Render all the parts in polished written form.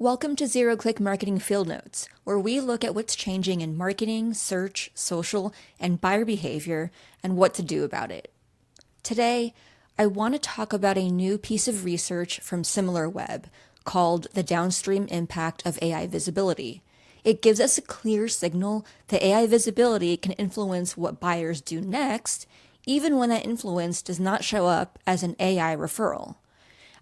Welcome to Zero-Click Marketing Field Notes, where we look at what's changing in marketing, search, social, and buyer behavior, and what to do about it. Today, I want to talk about a new piece of research from Similarweb called the downstream impact of AI visibility. It gives us a clear signal that AI visibility can influence what buyers do next, even when that influence does not show up as an AI referral.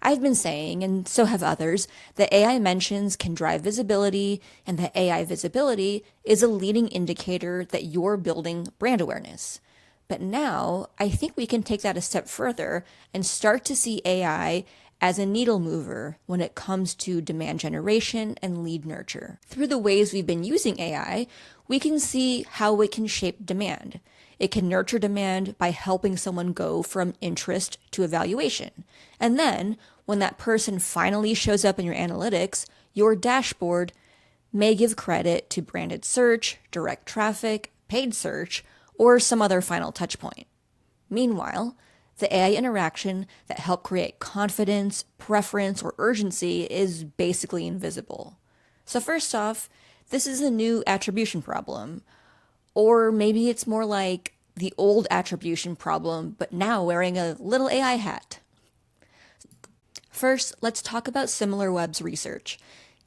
I've been saying, and so have others, that AI mentions can drive visibility and that AI visibility is a leading indicator that you're building brand awareness. But now, I think we can take that a step further and start to see AI as a needle mover when it comes to demand generation and lead nurture. Through the ways we've been using AI, we can see how it can shape demand. It can nurture demand by helping someone go from interest to evaluation. And then, when that person finally shows up in your analytics, your dashboard may give credit to branded search, direct traffic, paid search, or some other final touchpoint. Meanwhile, the AI interaction that helped create confidence, preference, or urgency is basically invisible. So first off, this is a new attribution problem. Or maybe it's more like the old attribution problem, but now wearing a little AI hat. First, let's talk about Similarweb's research.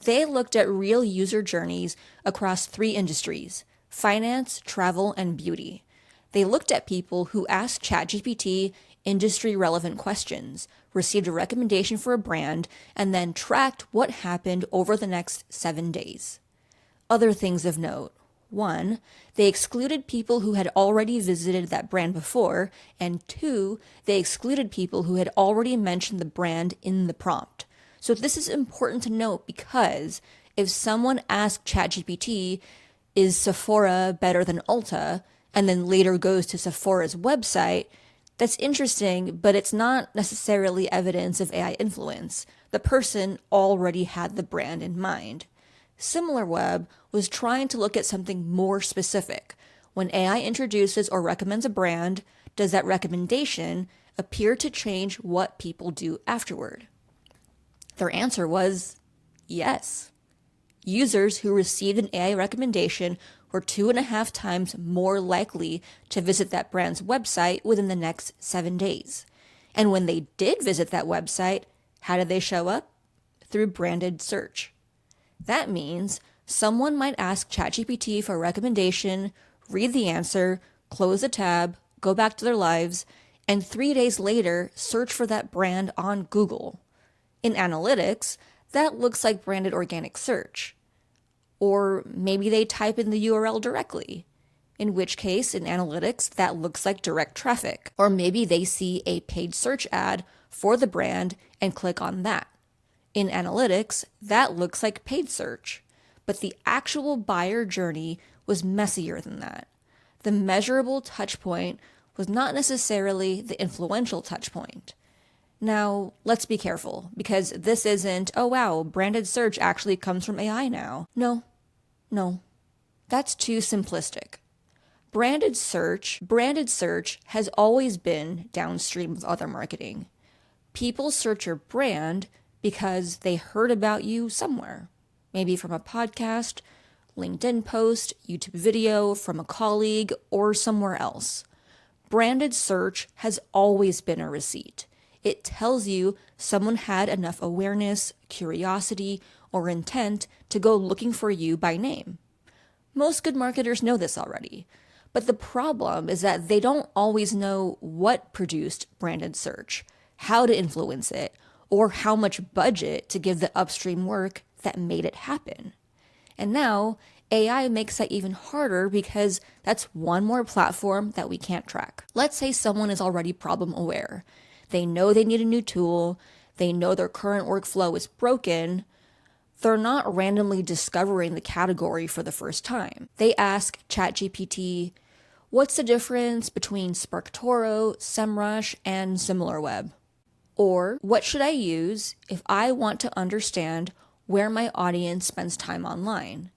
They looked at real user journeys across 3 industries: finance, travel, and beauty. They looked at people who asked ChatGPT industry-relevant questions, received a recommendation for a brand, and then tracked what happened over the next 7 days. Other things of note. 1, they excluded people who had already visited that brand before, and 2, they excluded people who had already mentioned the brand in the prompt. So this is important to note because if someone asked ChatGPT, is Sephora better than Ulta, and then later goes to Sephora's website, that's interesting, but it's not necessarily evidence of AI influence. The person already had the brand in mind. Similarweb was trying to look at something more specific. When AI introduces or recommends a brand, does that recommendation appear to change what people do afterward? Their answer was yes. Users who received an AI recommendation were 2.5 times more likely to visit that brand's website within the next 7 days. And when they did visit that website, how did they show up? Through branded search. That means someone might ask ChatGPT for a recommendation, read the answer, close the tab, go back to their lives, and 3 days later search for that brand on Google. In analytics, that looks like branded organic search. Or maybe they type in the URL directly, in which case in analytics that looks like direct traffic. Or maybe they see a paid search ad for the brand and click on that. In analytics, that looks like paid search, but the actual buyer journey was messier than that. The measurable touchpoint was not necessarily the influential touchpoint. Now, let's be careful, because this isn't, oh wow, branded search actually comes from AI now. No, that's too simplistic. Branded search has always been downstream of other marketing. People search your brand because they heard about you somewhere, maybe from a podcast, LinkedIn post, YouTube video, from a colleague, or somewhere else. Branded search has always been a receipt. It tells you someone had enough awareness, curiosity, or intent to go looking for you by name. Most good marketers know this already, but the problem is that they don't always know what produced branded search, how to influence it, or how much budget to give the upstream work that made it happen. And now, AI makes that even harder because that's one more platform that we can't track. Let's say someone is already problem aware. They know they need a new tool, they know their current workflow is broken. They're not randomly discovering the category for the first time. They ask ChatGPT, what's the difference between SparkToro, SEMrush, and Similarweb? Or, what should I use if I want to understand where my audience spends time online?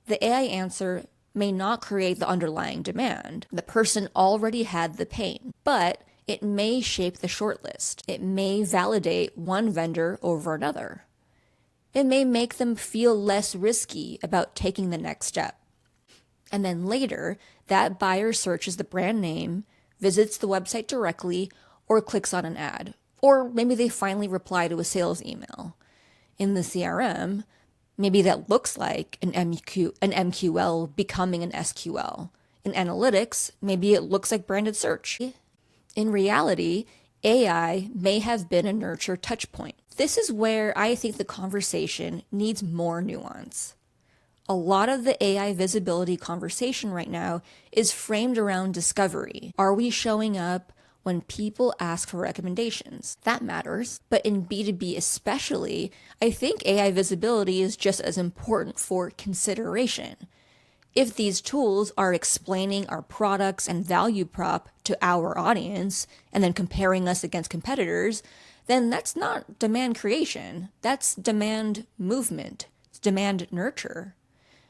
The AI answer may not create the underlying demand. The person already had the pain, but it may shape the shortlist. It may validate one vendor over another. It may make them feel less risky about taking the next step. And then later, that buyer searches the brand name, visits the website directly, or clicks on an ad. Or maybe they finally reply to a sales email. In the CRM, maybe that looks like an MQL becoming an SQL. In analytics, maybe it looks like branded search. In reality, AI may have been a nurture touchpoint. This is where I think the conversation needs more nuance. A lot of the AI visibility conversation right now is framed around discovery. Are we showing up when people ask for recommendations? That matters. But in B2B especially, I think AI visibility is just as important for consideration. If these tools are explaining our products and value prop to our audience and then comparing us against competitors, then that's not demand creation. That's demand movement. It's demand nurture.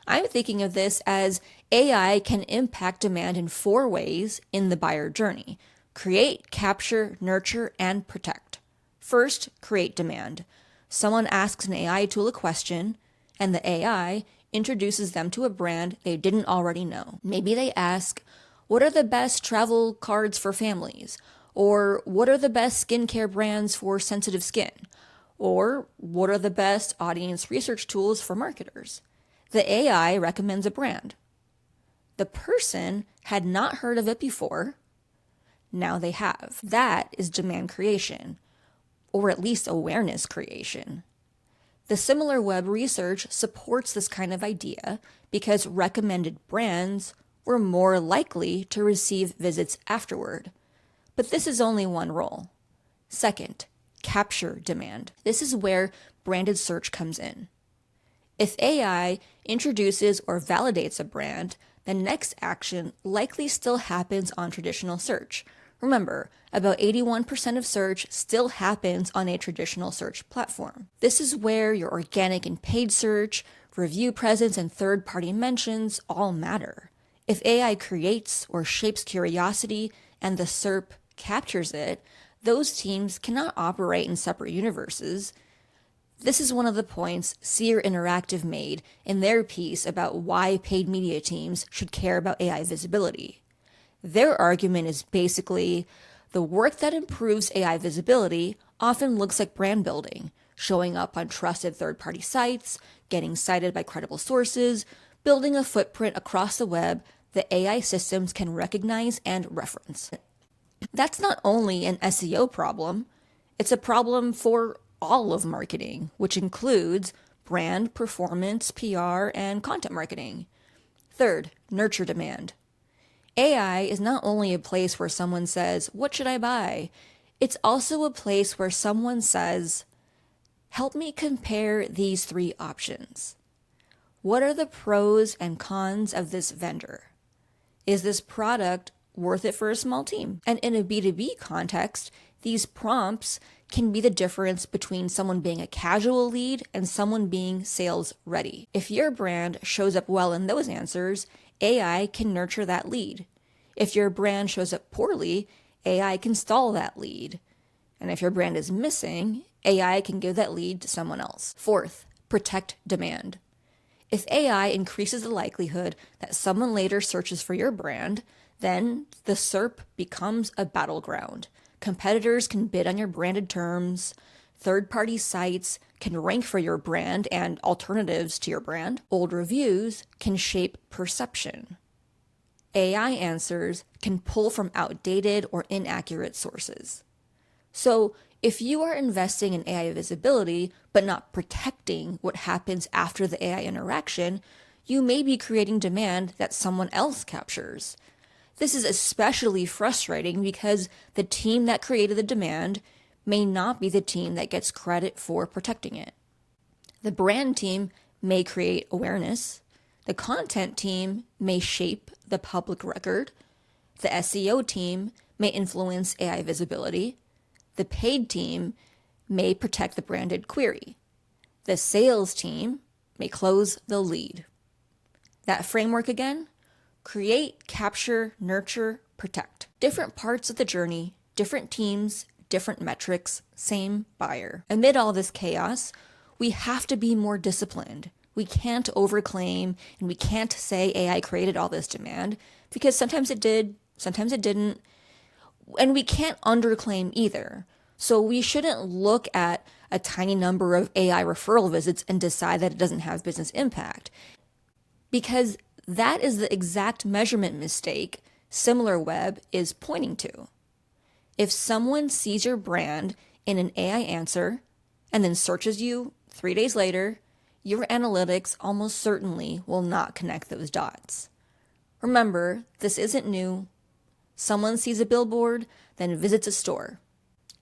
I'm thinking of this as AI can impact demand in 4 ways in the buyer journey: create, capture, nurture, and protect. First, create demand. Someone asks an AI tool a question, and the AI introduces them to a brand they didn't already know. Maybe they ask, what are the best travel cards for families? Or what are the best skincare brands for sensitive skin? Or what are the best audience research tools for marketers? The AI recommends a brand. The person had not heard of it before. Now they have. That is demand creation, or at least awareness creation. The Similarweb research supports this kind of idea because recommended brands were more likely to receive visits afterward. But this is only one role. Second, capture demand. This is where branded search comes in. If AI introduces or validates a brand, the next action likely still happens on traditional search. Remember, about 81% of search still happens on a traditional search platform. This is where your organic and paid search, review presence, and third-party mentions all matter. If AI creates or shapes curiosity and the SERP captures it, those teams cannot operate in separate universes. This is one of the points Seer Interactive made in their piece about why paid media teams should care about AI visibility. Their argument is basically, the work that improves AI visibility often looks like brand building, showing up on trusted third-party sites, getting cited by credible sources, building a footprint across the web that AI systems can recognize and reference. That's not only an SEO problem, it's a problem for all of marketing, which includes brand, performance, PR, and content marketing. Third, nurture demand. AI is not only a place where someone says, what should I buy? It's also a place where someone says, help me compare these 3 options. What are the pros and cons of this vendor? Is this product worth it for a small team? And in a B2B context, these prompts can be the difference between someone being a casual lead and someone being sales ready. If your brand shows up well in those answers, AI can nurture that lead. If your brand shows up poorly, AI can stall that lead. And if your brand is missing, AI can give that lead to someone else. Fourth, protect demand. If AI increases the likelihood that someone later searches for your brand, then the SERP becomes a battleground. Competitors can bid on your branded terms. Third-party sites can rank for your brand and alternatives to your brand. Old reviews can shape perception. AI answers can pull from outdated or inaccurate sources. So if you are investing in AI visibility but not protecting what happens after the AI interaction, you may be creating demand that someone else captures. This is especially frustrating because the team that created the demand may not be the team that gets credit for protecting it. The brand team may create awareness. The content team may shape the public record. The SEO team may influence AI visibility. The paid team may protect the branded query. The sales team may close the lead. That framework again: create, capture, nurture, protect. Different parts of the journey, different teams, different metrics, same buyer. Amid all this chaos, we have to be more disciplined. We can't overclaim, and we can't say AI created all this demand, because sometimes it did, sometimes it didn't. And we can't underclaim either. So we shouldn't look at a tiny number of AI referral visits and decide that it doesn't have business impact, because that is the exact measurement mistake Similarweb is pointing to. If someone sees your brand in an AI answer and then searches you 3 days later, your analytics almost certainly will not connect those dots. Remember, this isn't new. Someone sees a billboard, then visits a store.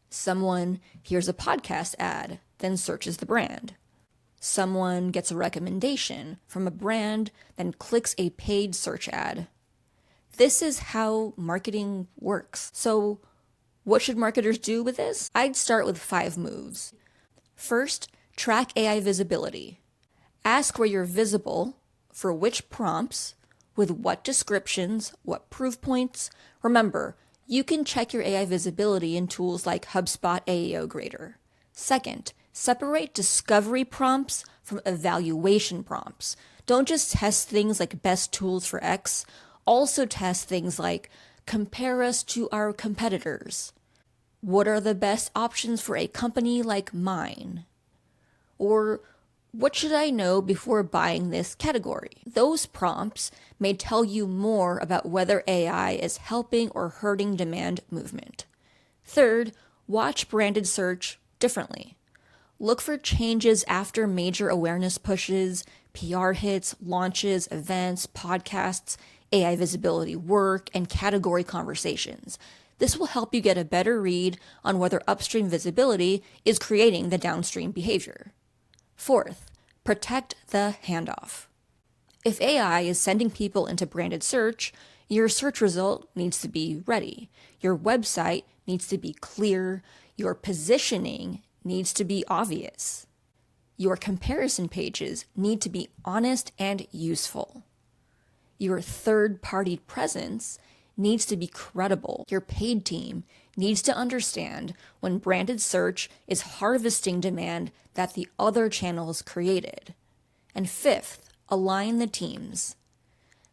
Someone hears a podcast ad, then searches the brand. Someone gets a recommendation from a brand, then clicks a paid search ad. This is how marketing works. So what should marketers do with this? I'd start with 5 moves. First, track AI visibility. Ask where you're visible, for which prompts, with what descriptions, what proof points. Remember, you can check your AI visibility in tools like HubSpot AEO Grader. Second, separate discovery prompts from evaluation prompts. Don't just test things like best tools for X. Also test things like compare us to our competitors. What are the best options for a company like mine? Or what should I know before buying this category? Those prompts may tell you more about whether AI is helping or hurting demand movement. Third, watch branded search differently. Look for changes after major awareness pushes, PR hits, launches, events, podcasts, AI visibility work, and category conversations. This will help you get a better read on whether upstream visibility is creating the downstream behavior. Fourth, protect the handoff. If AI is sending people into branded search, your search result needs to be ready. Your website needs to be clear. Your positioning needs to be obvious. Your comparison pages need to be honest and useful. Your third-party presence needs to be credible. Your paid team needs to understand when branded search is harvesting demand that the other channels created. And fifth, align the teams.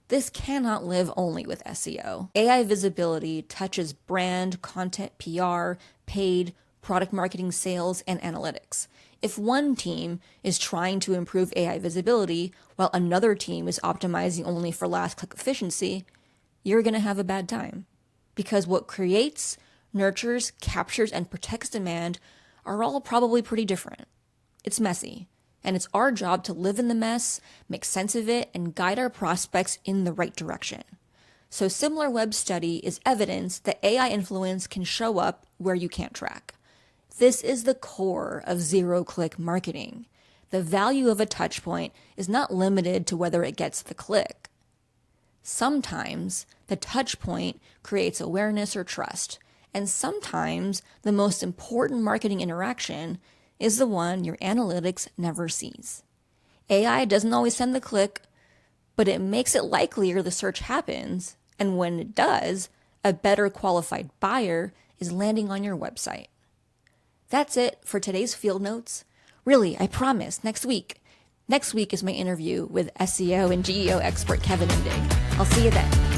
This cannot live only with SEO. AI visibility touches brand, content, PR, paid, product marketing, sales, and analytics. If one team is trying to improve AI visibility while another team is optimizing only for last click efficiency, you're going to have a bad time. Because what creates, nurtures, captures, and protects demand are all probably pretty different. It's messy, and it's our job to live in the mess, make sense of it, and guide our prospects in the right direction. So Similarweb study is evidence that AI influence can show up where you can't track. This is the core of zero-click marketing. The value of a touchpoint is not limited to whether it gets the click. Sometimes the touchpoint creates awareness or trust, and sometimes the most important marketing interaction is the one your analytics never sees. AI doesn't always send the click, but it makes it likelier the search happens, and when it does, a better qualified buyer is landing on your website. That's it for today's Field Notes. Really, I promise, next week is my interview with SEO and GEO expert Kevin Indig. I'll see you then.